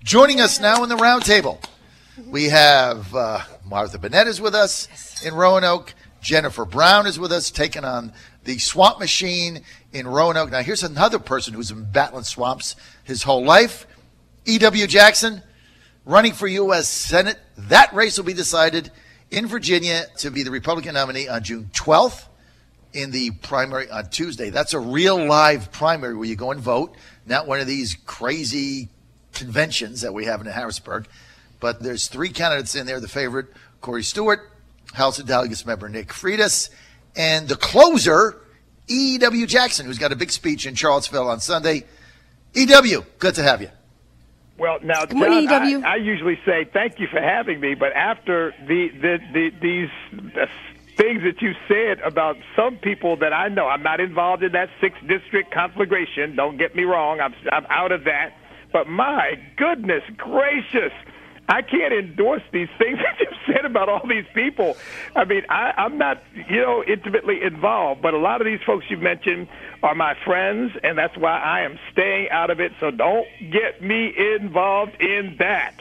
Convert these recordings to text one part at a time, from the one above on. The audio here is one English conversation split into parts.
Joining us now in the roundtable, we have Martha Bennett is with us in Roanoke. Jennifer Brown is with us, taking on the swamp machine in Roanoke. Now, here's another person who's been battling swamps his whole life. E.W. Jackson, running for U.S. Senate. That race will be decided in Virginia to be the Republican nominee on June 12th, in the primary on Tuesday. That's a real live primary where you go and vote, not one of these crazy conventions that we have in Harrisburg. But there's three candidates in there. The favorite, Corey Stewart, House of Delegates member Nick Freitas, and the closer, E.W. Jackson, who's got a big speech in Charlottesville on Sunday. E.W., good to have you. Well, now, John, morning, E.W. I usually say thank you for having me, but after these things that you said about some people that I know, I'm not involved in that 6th district conflagration. Don't get me wrong. I'm out of that. But my goodness gracious, I can't endorse these things that you've said about all these people. I mean, I'm not, intimately involved, but a lot of these folks you mentioned are my friends, and that's why I am staying out of it. So don't get me involved in that.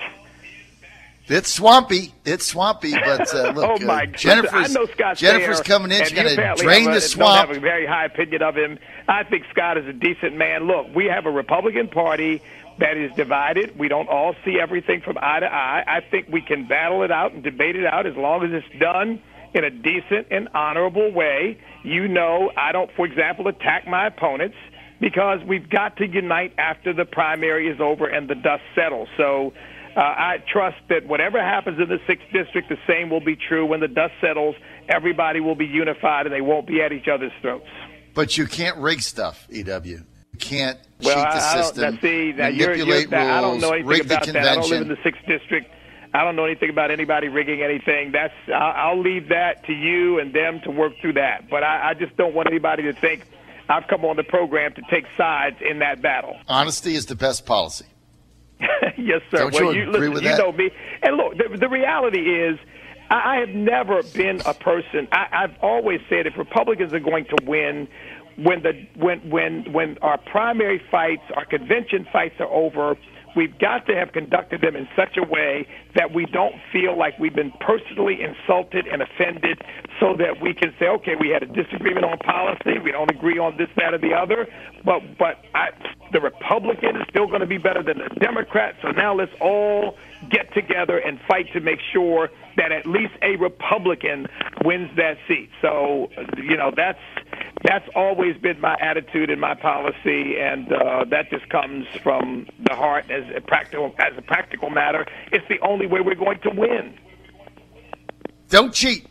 It's swampy, but look, oh my Jennifer's coming in. She's going to drain the swamp. I have a very high opinion of him. I think Scott is a decent man. Look, we have a Republican Party that is divided. We don't all see everything from eye to eye. I think we can battle it out and debate it out as long as it's done in a decent and honorable way. I don't, for example, attack my opponents because we've got to unite after the primary is over and the dust settles. So I trust that whatever happens in the 6th district, the same will be true when the dust settles. Everybody will be unified and they won't be at each other's throats. But you can't rig stuff, EW. You can't cheat the system, manipulate rules, I don't know anything rig about the that. I don't live convention. in the 6th district. I don't know anything about anybody rigging anything. I'll leave that to you and them to work through that. But I just don't want anybody to think I've come on the program to take sides in that battle. Honesty is the best policy. Yes, sir. Don't you agree with that? You know me. And look, the reality is I have never been a person. I've always said if Republicans are going to win, when our primary fights, our convention fights are over, we've got to have conducted them in such a way that we don't feel like we've been personally insulted and offended, so that we can say, okay, we had a disagreement on policy, we don't agree on this, that, or the other, but the Republican is still going to be better than the Democrat, so now let's all get together and fight to make sure that at least a Republican wins that seat. So, that's always been my attitude and my policy, and that just comes from the heart as a practical matter. It's the only way we're going to win. Don't cheat.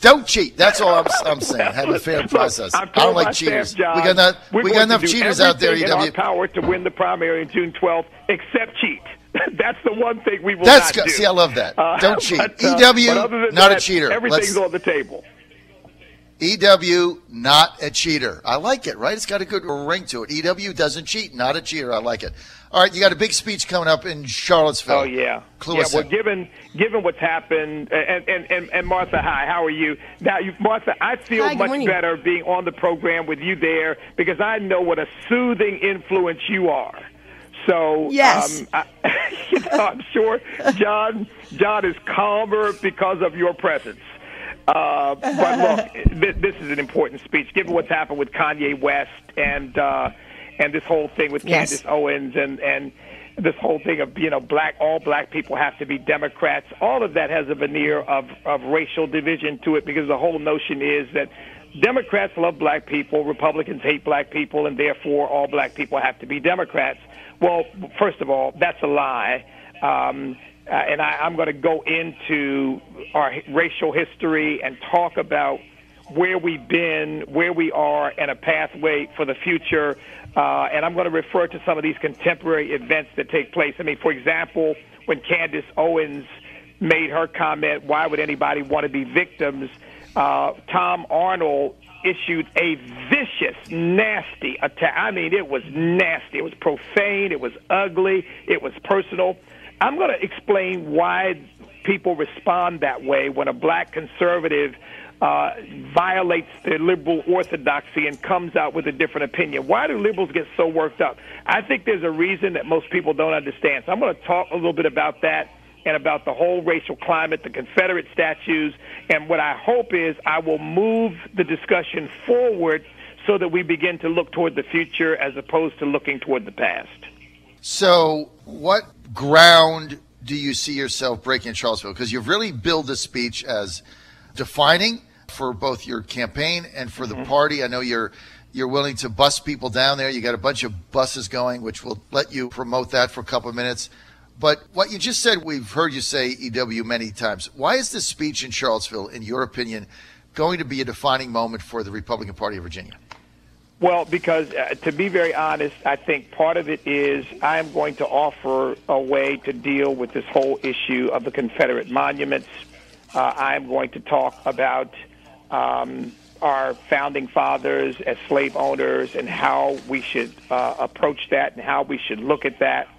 Don't cheat. That's all I'm saying. Have a fair process. I don't like cheaters. Staff, John, we got enough cheaters out there. In our power to win the primary on June 12th, except cheat. That's the one thing we will not do. See, I love that. Don't cheat. EW, not a cheater. Everything's on the table. EW, not a cheater. I like it, right? It's got a good ring to it. EW doesn't cheat, not a cheater. I like it. All right, you got a big speech coming up in Charlottesville. Oh, yeah. Clue us in. Given what's happened, and Martha, hi, how are you? Now, Martha, I feel much better being on the program with you there because I know what a soothing influence you are. So, yes. I'm sure John is calmer because of your presence. But look, this is an important speech, given what's happened with Kanye West and this whole thing with Candace Owens and this whole thing of all black people have to be Democrats. All of that has a veneer of racial division to it because the whole notion is that Democrats love black people, Republicans hate black people, and therefore all black people have to be Democrats. Well, first of all, that's a lie. And I'm going to go into our racial history and talk about where we've been, where we are, and a pathway for the future. And I'm going to refer to some of these contemporary events that take place. I mean, for example, when Candace Owens made her comment, why would anybody want to be victims? Tom Arnold issued a vicious, nasty attack. I mean, it was nasty. It was profane. It was ugly. It was personal. I'm going to explain why people respond that way when a black conservative violates the liberal orthodoxy and comes out with a different opinion. Why do liberals get so worked up? I think there's a reason that most people don't understand. So I'm going to talk a little bit about that and about the whole racial climate, the Confederate statues, and what I hope is I will move the discussion forward so that we begin to look toward the future as opposed to looking toward the past. So what ground do you see yourself breaking in Charlottesville? Because you've really billed this speech as defining for both your campaign and for the party. I know you're willing to bus people down there. You got a bunch of buses going, which will let you promote that for a couple of minutes. But what you just said, we've heard you say, EW, many times. Why is this speech in Charlottesville, in your opinion, going to be a defining moment for the Republican Party of Virginia? Well, because to be very honest, I think part of it is I am going to offer a way to deal with this whole issue of the Confederate monuments. I am going to talk about our founding fathers as slave owners and how we should approach that and how we should look at that.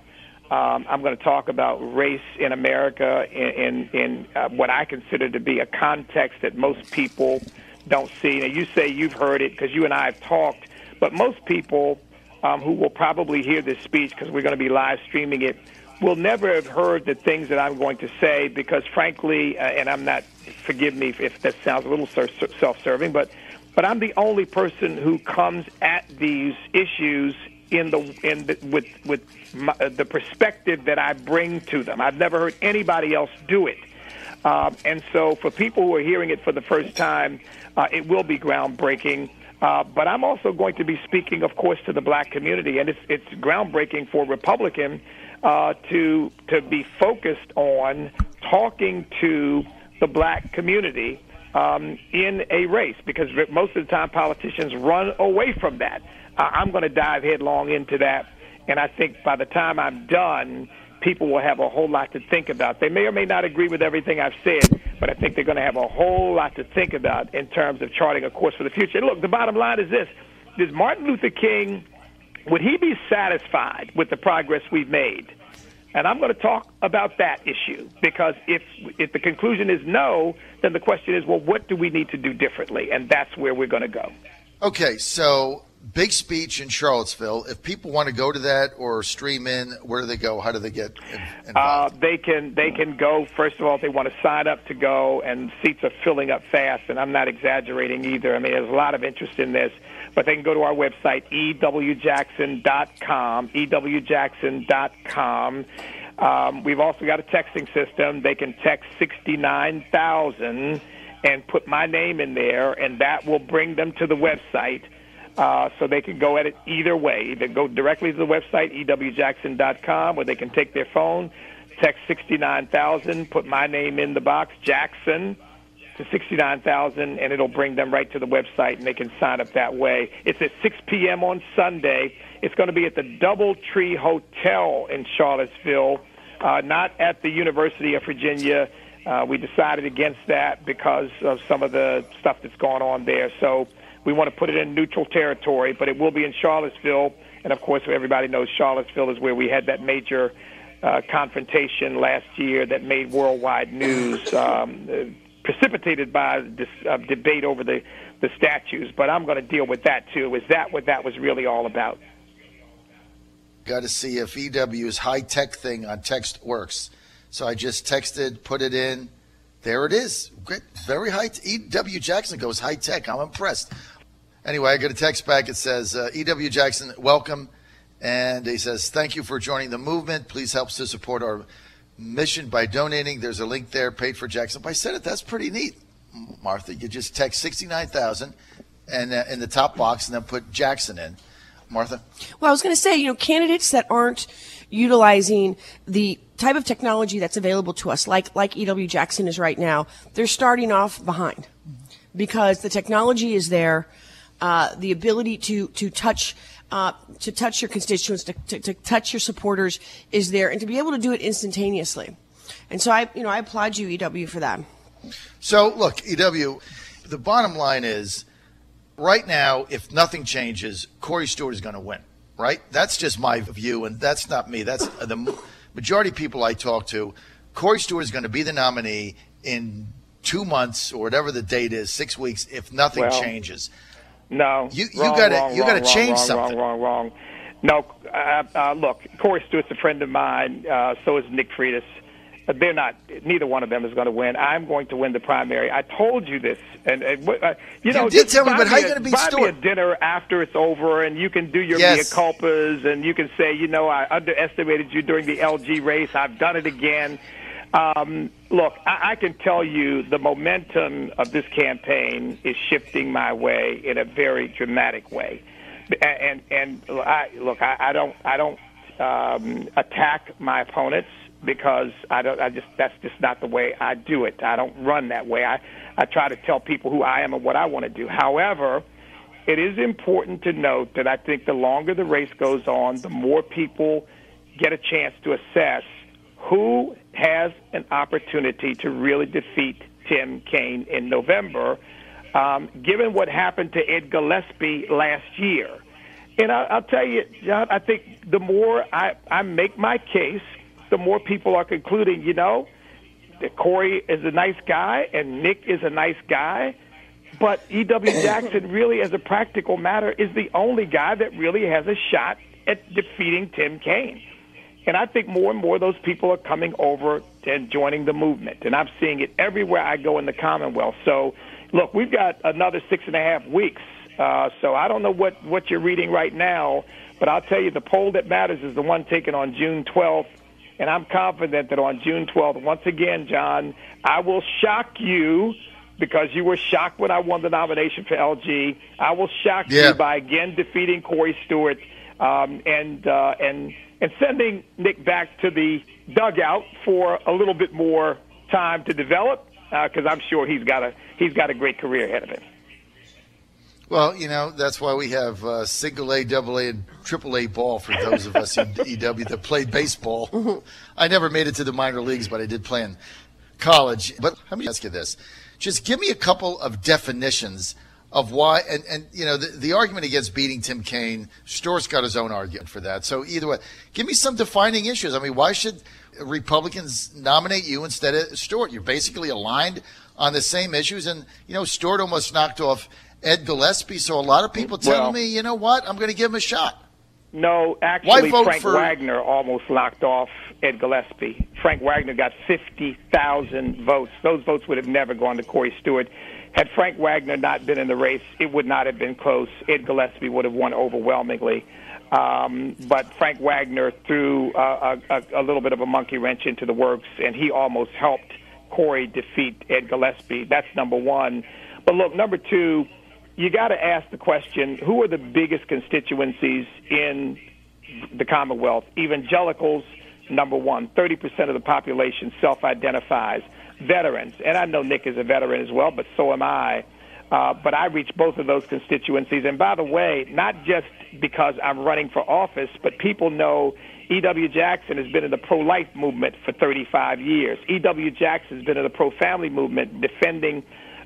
I'm going to talk about race in America in what I consider to be a context that most people don't see. Now, you say you've heard it because you and I have talked, but most people who will probably hear this speech, because we're going to be live streaming it, will never have heard the things that I'm going to say because, frankly, and I'm not, forgive me if that sounds a little self-serving, but I'm the only person who comes at these issues with the perspective that I bring to them. I've never heard anybody else do it. And so for people who are hearing it for the first time, it will be groundbreaking. But I'm also going to be speaking, of course, to the black community, and it's groundbreaking for Republican to be focused on talking to the black community in a race, because most of the time politicians run away from that. I'm going to dive headlong into that, and I think by the time I'm done, people will have a whole lot to think about. They may or may not agree with everything I've said, but I think they're going to have a whole lot to think about in terms of charting a course for the future. And look, the bottom line is this. Does Martin Luther King, would he be satisfied with the progress we've made? And I'm going to talk about that issue, because if the conclusion is no, then the question is, well, what do we need to do differently? And that's where we're going to go. Okay, so big speech in Charlottesville. If people want to go to that or stream in, where do they go? How do they get involved? They can go, first of all, if they want to sign up to go, and seats are filling up fast, and I'm not exaggerating either. I mean, there's a lot of interest in this. But they can go to our website, ewjackson.com, ewjackson.com. We've also got a texting system. They can text 69,000 and put my name in there, and that will bring them to the website. So they can go at it either way. They go directly to the website, ewjackson.com, or they can take their phone, text 69,000, put my name in the box, Jackson, to 69,000, and it'll bring them right to the website, and they can sign up that way. It's at 6 p.m. on Sunday. It's going to be at the DoubleTree Hotel in Charlottesville, not at the University of Virginia. We decided against that because of some of the stuff that's going on there. So we want to put it in neutral territory, but it will be in Charlottesville. And, of course, everybody knows Charlottesville is where we had that major confrontation last year that made worldwide news, precipitated by this debate over the statues. But I'm going to deal with that, too. Is that what that was really all about? Got to see if EW's high-tech thing on text works. So I just texted, put it in. There it is. Great. Very high. EW Jackson goes high-tech. I'm impressed. Anyway, I got a text back. It says, EW Jackson, welcome. And he says, thank you for joining the movement. Please help to support our mission by donating. There's a link there, paid for Jackson. But I said it. That's pretty neat, Martha. You just text 69,000 and in the top box, and then put Jackson in. Martha? Well, I was going to say, candidates that aren't utilizing the type of technology that's available to us, like E.W. Jackson is right now, they're starting off behind because the technology is there, the ability to touch your constituents, to touch your supporters is there, and to be able to do it instantaneously. And so I applaud you, E.W., for that. So look, E.W., the bottom line is, right now, if nothing changes, Corey Stewart is going to win, right? That's just my view, and that's not me. That's the majority of people I talk to. Corey Stewart is going to be the nominee in 2 months or whatever the date is, 6 weeks, if nothing changes. No, you gotta change something. Wrong. No, look, Corey Stewart's a friend of mine. So is Nick Freitas. They're not. Neither one of them is going to win. I'm going to win the primary. I told you this, and you did tell me. But how are you going to beat Buy Stewart? me a dinner after it's over, and you can do your mea culpas, and you can say, I underestimated you during the LG race. I've done it again. Look, I can tell you the momentum of this campaign is shifting my way in a very dramatic way, and I don't attack my opponents. Because that's just not the way I do it. I don't run that way. I try to tell people who I am and what I want to do. However, it is important to note that I think the longer the race goes on, the more people get a chance to assess who has an opportunity to really defeat Tim Kaine in November, given what happened to Ed Gillespie last year. And I'll tell you, John, I think the more I make my case, the more people are concluding, that Corey is a nice guy and Nick is a nice guy, but E.W. Jackson really, as a practical matter, is the only guy that really has a shot at defeating Tim Kaine. And I think more and more those people are coming over and joining the movement, and I'm seeing it everywhere I go in the Commonwealth. So, look, we've got another 6.5 weeks, so I don't know what you're reading right now, but I'll tell you the poll that matters is the one taken on June 12th. And I'm confident that on June 12th, once again, John, I will shock you because you were shocked when I won the nomination for LG. I will shock you by again defeating Corey Stewart and sending Nick back to the dugout for a little bit more time to develop because I'm sure he's got a great career ahead of him. Well, that's why we have single A, double A, and triple A ball for those of us in EW that played baseball. Mm-hmm. I never made it to the minor leagues, but I did play in college. But let me ask you this. Just give me a couple of definitions of why, and the argument against beating Tim Kaine, Stewart's got his own argument for that. So either way, give me some defining issues. I mean, why should Republicans nominate you instead of Stewart? You're basically aligned on the same issues, and, Stewart almost knocked off Ed Gillespie, so a lot of people telling me, you know what, I'm going to give him a shot. No, actually, Frank Wagner almost knocked off Ed Gillespie. Frank Wagner got 50,000 votes. Those votes would have never gone to Corey Stewart. Had Frank Wagner not been in the race, it would not have been close. Ed Gillespie would have won overwhelmingly. But Frank Wagner threw a little bit of a monkey wrench into the works, and he almost helped Corey defeat Ed Gillespie. That's number one. But look, number two, you got to ask the question, who are the biggest constituencies in the Commonwealth? Evangelicals, number one. 30% of the population self-identifies. Veterans, and I know Nick is a veteran as well, but so am I. But I reach both of those constituencies. And by the way, not just because I'm running for office, but people know E.W. Jackson has been in the pro-life movement for 35 years. E.W. Jackson has been in the pro-family movement defending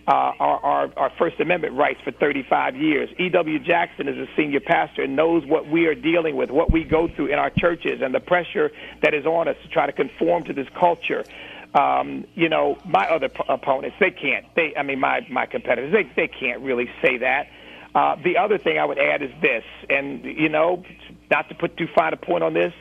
our First Amendment rights for 35 years. E.W. Jackson is a senior pastor and knows what we are dealing with, what we go through in our churches, and the pressure that is on us to try to conform to this culture. My other opponents, they can't. My competitors, they can't really say that. The other thing I would add is this, and, not to put too fine a point on this,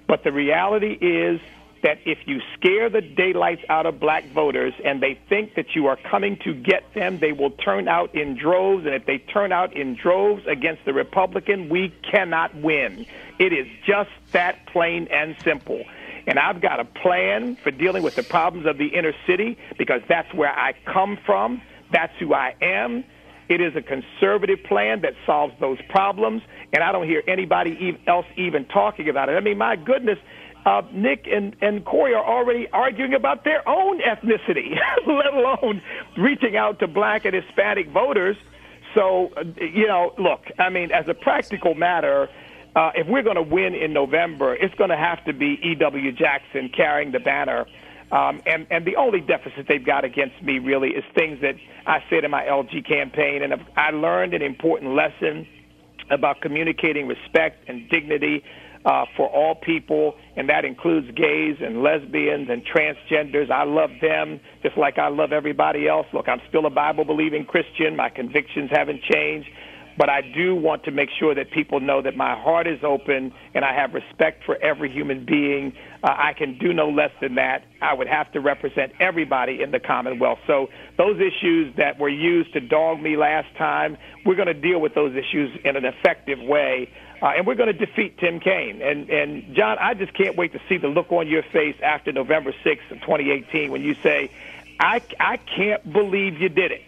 but the reality is that if you scare the daylights out of black voters and they think that you are coming to get them, they will turn out in droves. And if they turn out in droves against the Republican, we cannot win. It is just that plain and simple. And I've got a plan for dealing with the problems of the inner city because that's where I come from. That's who I am. It is a conservative plan that solves those problems, and I don't hear anybody else even talking about it. I mean, my goodness, Nick and Corey are already arguing about their own ethnicity, let alone reaching out to black and Hispanic voters. So, look, I mean, as a practical matter, if we're going to win in November, it's going to have to be E.W. Jackson carrying the banner. And the only deficit they've got against me really is things that I said in my LG campaign. And I learned an important lesson about communicating respect and dignity for all people, and that includes gays and lesbians and transgenders. I love them just like I love everybody else. Look, I'm still a Bible-believing Christian. My convictions haven't changed. But I do want to make sure that people know that my heart is open and I have respect for every human being. I can do no less than that. I would have to represent everybody in the Commonwealth. So those issues that were used to dog me last time, we're going to deal with those issues in an effective way. And we're going to defeat Tim Kaine. And John, I just can't wait to see the look on your face after November 6th of 2018 when you say, I can't believe you did it,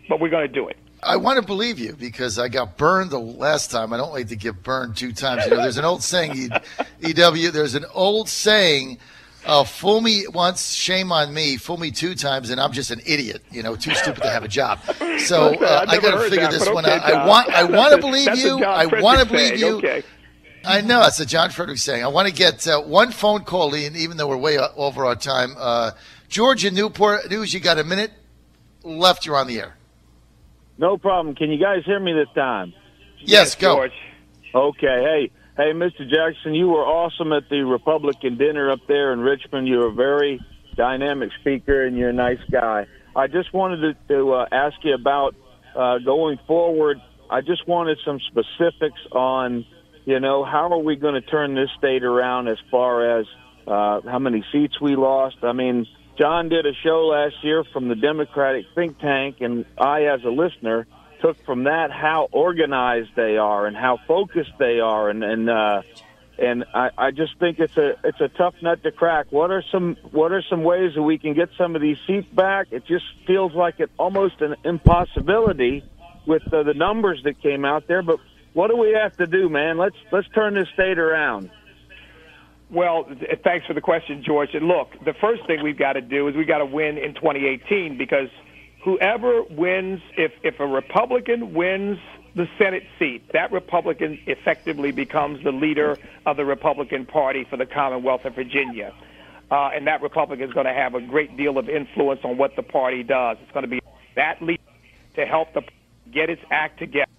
but we're going to do it. I want to believe you because I got burned the last time. I don't like to get burned 2 times. You know, there's an old saying, EW, there's an old saying, fool me once, shame on me, fool me 2 times, and I'm just an idiot, you know, too stupid to have a job. So I got to figure this one out. I want to believe you. I want to believe you. Okay. I know. It's a John Frederick saying. I want to get one phone call in, even though we're way over our time. George in Newport News, you got a minute left. You're on the air. No problem. Can you guys hear me this time? Yes, go. George. Okay. Hey, Mr. Jackson, you were awesome at the Republican dinner up there in Richmond. You're a very dynamic speaker, and you're a nice guy. I just wanted to ask you about going forward. I just wanted some specifics on, you know, how are we going to turn this state around as far as how many seats we lost? I mean, John did a show last year from the Democratic think tank, and I, as a listener, took from that how organized they are and how focused they are, and I just think it's a tough nut to crack. What are some ways that we can get some of these seats back? It just feels like it's almost an impossibility with the numbers that came out there. But what do we have to do, man? Let's turn this state around. Well, thanks for the question, George. And look, the first thing we've got to do is we've got to win in 2018 because whoever wins, if a Republican wins the Senate seat, that Republican effectively becomes the leader of the Republican Party for the Commonwealth of Virginia. And that Republican is going to have a great deal of influence on what the party does. It's going to be that leader to help the get its act together,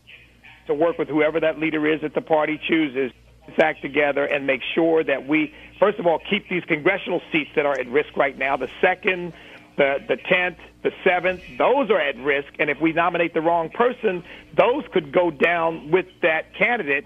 to work with whoever that leader is that the party chooses, act together and make sure that we, first of all, keep these congressional seats that are at risk right now. The 2nd, the 10th, the 7th, those are at risk. And if we nominate the wrong person, those could go down with that candidate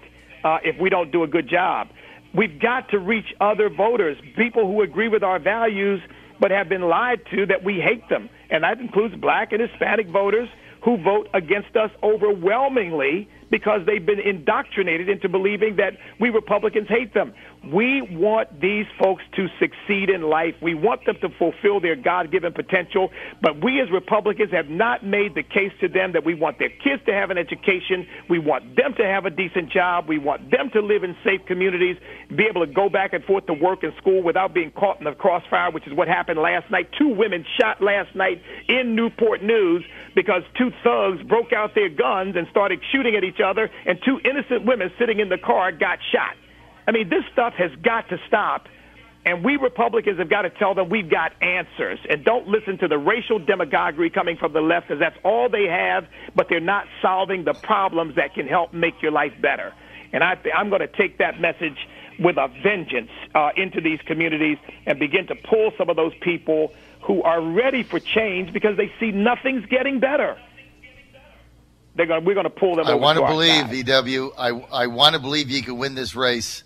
if we don't do a good job. We've got to reach other voters, people who agree with our values but have been lied to that we hate them. And that includes black and Hispanic voters who vote against us overwhelmingly because they've been indoctrinated into believing that we Republicans hate them. We want these folks to succeed in life. We want them to fulfill their God-given potential, but we as Republicans have not made the case to them that we want their kids to have an education, we want them to have a decent job, we want them to live in safe communities, be able to go back and forth to work and school without being caught in the crossfire, which is what happened last night. 2 women shot last night in Newport News because 2 thugs broke out their guns and started shooting at each other, and 2 innocent women sitting in the car got shot. I mean, this stuff has got to stop, and we Republicans have got to tell them we've got answers, and don't listen to the racial demagoguery coming from the left because that's all they have, but they're not solving the problems that can help make your life better. And I'm going to take that message with a vengeance into these communities and begin to pull some of those people who are ready for change because they see nothing's getting better. We're going to pull them over. I want to our believe, side. EW. I want to believe you can win this race.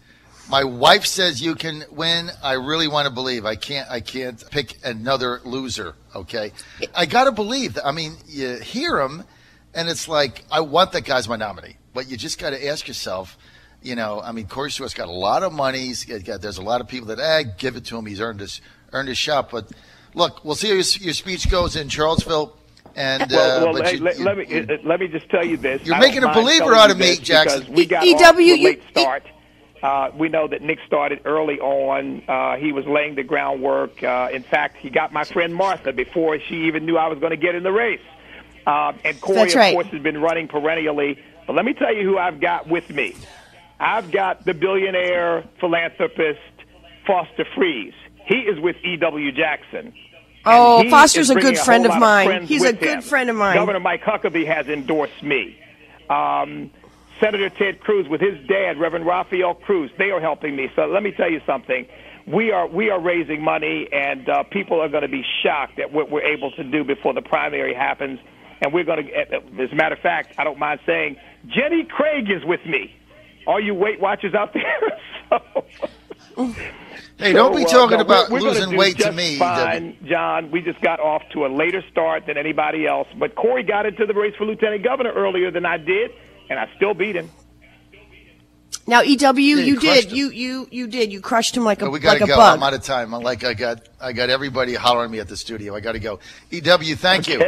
My wife says you can win. I really want to believe. I can't pick another loser, okay? I got to believe. I mean, you hear him, and it's like, I want that guy's my nominee. But you just got to ask yourself, you know, I mean, Corey Stewart's got a lot of money. There's a lot of people that, give it to him. He's earned his shot. But, look, we'll see how your speech goes in Charlottesville. And let me just tell you this. You're making a believer out of me, Jackson. Because we got off to a late start. We know that Nick started early on. He was laying the groundwork. In fact, he got my friend Martha before she even knew I was going to get in the race. And Corey, of course, has been running perennially. But let me tell you who I've got with me. I've got the billionaire philanthropist Foster Freeze. He is with E.W. Jackson. Oh, Foster's a good friend of mine. He's a good friend of mine. Governor Mike Huckabee has endorsed me. Senator Ted Cruz with his dad, Reverend Raphael Cruz. They are helping me. So let me tell you something. We are raising money, and people are going to be shocked at what we're able to do before the primary happens. And we're going to, as a matter of fact, I don't mind saying, Jenny Craig is with me. All you Weight Watchers out there. Hey, don't be talking about losing weight to me. Fine, John. We just got off to a later start than anybody else. But Corey got into the race for lieutenant governor earlier than I did, and I still beat him. Now, EW, you did. You crushed him like a we gotta go. bug. I'm out of time. I got everybody hollering at me at the studio. I got to go. EW, thank you.